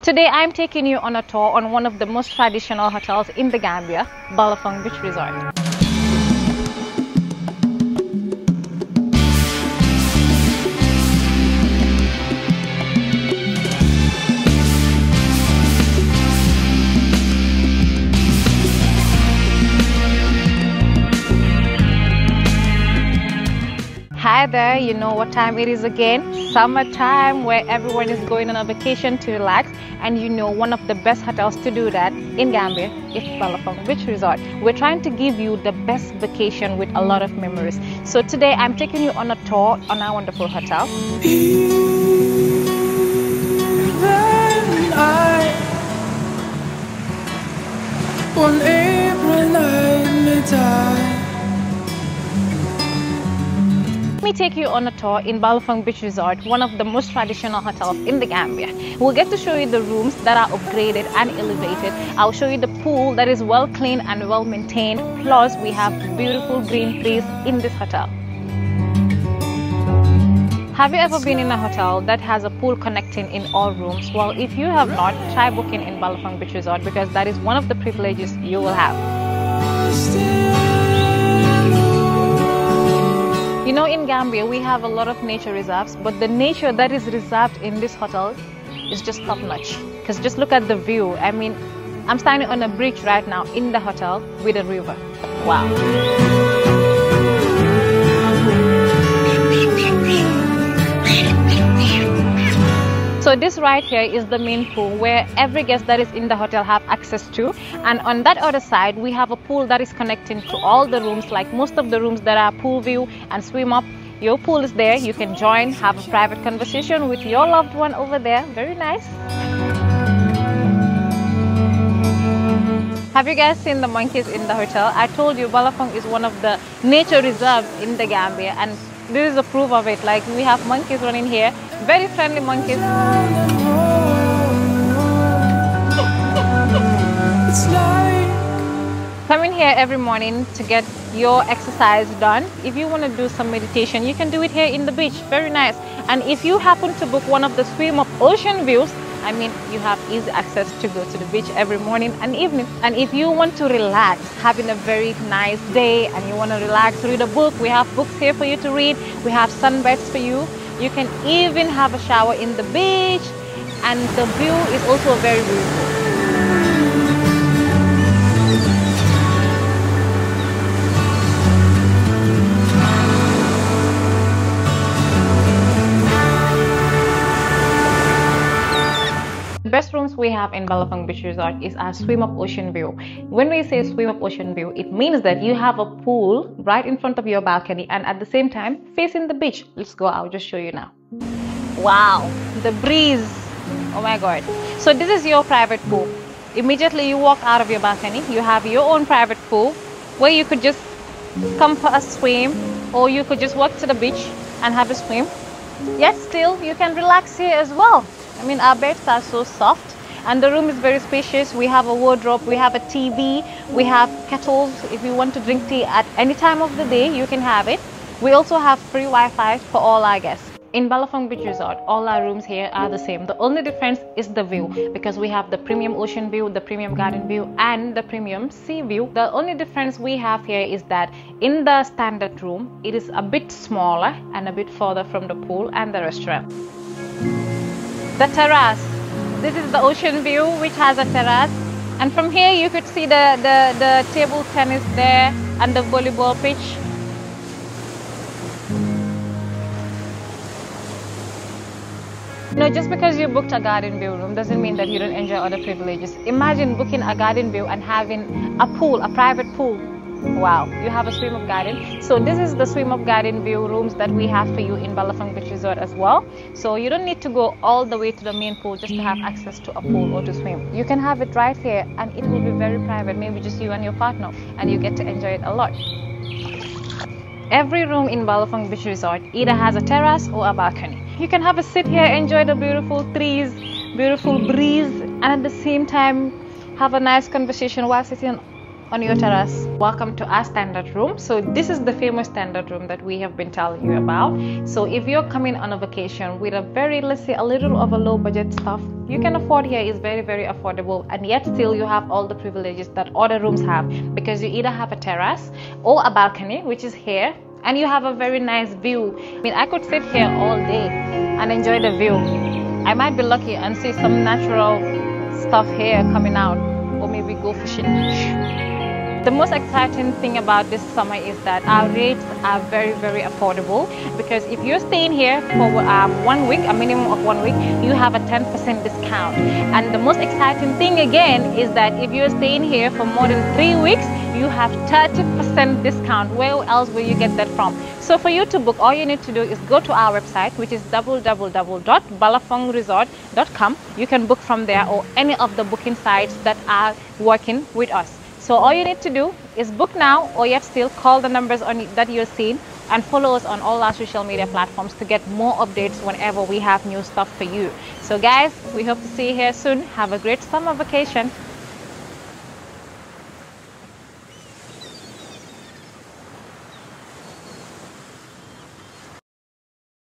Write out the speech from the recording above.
Today I'm taking you on a tour on one of the most traditional hotels in the Gambia, Balafon Beach Resort. Hi there, you know what time it is again? Summertime, where everyone is going on a vacation to relax, and you know one of the best hotels to do that in Gambia is Balafon Beach Resort. We're trying to give you the best vacation with a lot of memories. So today I'm taking you on a tour on our wonderful hotel. One April night may die. Let me take you on a tour in Balafon Beach Resort, one of the most traditional hotels in the Gambia. We'll get to show you the rooms that are upgraded and elevated. I'll show you the pool that is well cleaned and well maintained. Plus, we have beautiful green trees in this hotel. Have you ever been in a hotel that has a pool connecting in all rooms? Well, if you have not, try booking in Balafon Beach Resort because that is one of the privileges you will have. You know, in Gambia, we have a lot of nature reserves, but the nature that is reserved in this hotel is just top notch. Because just look at the view. I mean, I'm standing on a bridge right now in the hotel with a river. Wow. So this right here is the main pool where every guest that is in the hotel have access to, and on that other side we have a pool that is connecting to all the rooms. Like most of the rooms that are pool view and swim up, your pool is there. You can join, have a private conversation with your loved one over there. Very nice. Have you guys seen the monkeys in the hotel? I told you Balafon is one of the nature reserves in the Gambia, and this is a proof of it. Like, we have monkeys running here, very friendly monkeys. Come in here every morning to get your exercise done. If you want to do some meditation, you can do it here in the beach. Very nice. And if you happen to book one of the swim up ocean views, I mean, you have easy access to go to the beach every morning and evening. And if you want to relax, having a very nice day and you want to relax, read a book, we have books here for you to read. We have sunbeds for you. You can even have a shower in the beach, and the view is also very beautiful. The best rooms we have in Balafon Beach Resort is our swim up ocean view. When we say swim up ocean view, it means that you have a pool right in front of your balcony and at the same time facing the beach. Let's go, I'll just show you now. Wow, the breeze. Oh my god. So this is your private pool. Immediately you walk out of your balcony, you have your own private pool where you could just come for a swim, or you could just walk to the beach and have a swim. Yet still you can relax here as well. I mean, our beds are so soft and the room is very spacious. We have a wardrobe, we have a TV, we have kettles. If you want to drink tea at any time of the day, you can have it. We also have free Wi-Fi for all our guests. In Balafon Beach Resort, all our rooms here are the same. The only difference is the view, because we have the premium ocean view, the premium garden view, and the premium sea view. The only difference we have here is that in the standard room, it is a bit smaller and a bit further from the pool and the restaurant. The terrace. This is the ocean view, which has a terrace, and from here you could see the table tennis there and the volleyball pitch. You know, just because you booked a garden view room doesn't mean that you don't enjoy other privileges. Imagine booking a garden view and having a pool, a private pool. Wow, you have a swim up garden. So this is the swim up garden view rooms that we have for you in Balafon Beach Resort as well. So you don't need to go all the way to the main pool just to have access to a pool or to swim. You can have it right here and it will be very private, maybe just you and your partner, and you get to enjoy it a lot. Every room in Balafon Beach Resort either has a terrace or a balcony. You can have a sit here, enjoy the beautiful trees, beautiful breeze, and at the same time have a nice conversation while sitting on your terrace. Welcome to our standard room. So this is the famous standard room that we have been telling you about. So if you're coming on a vacation with a very, let's say, a little of a low budget stuff, you can afford here is very, very affordable, and yet still you have all the privileges that other rooms have, because you either have a terrace or a balcony, which is here, and you have a very nice view. I mean, I could sit here all day and enjoy the view. I might be lucky and see some natural stuff here coming out, or maybe go fishing. The most exciting thing about this summer is that our rates are very, very affordable, because if you're staying here for 1 week, a minimum of 1 week, you have a 10% discount. And the most exciting thing again is that if you're staying here for more than 3 weeks, you have 30% discount. Where else will you get that from? So for you to book, all you need to do is go to our website, which is www.balafonresort.com. You can book from there, or any of the booking sites that are working with us. So all you need to do is book now, or yet still call the numbers that you're seeing, and follow us on all our social media platforms to get more updates whenever we have new stuff for you. So guys, we hope to see you here soon. Have a great summer vacation.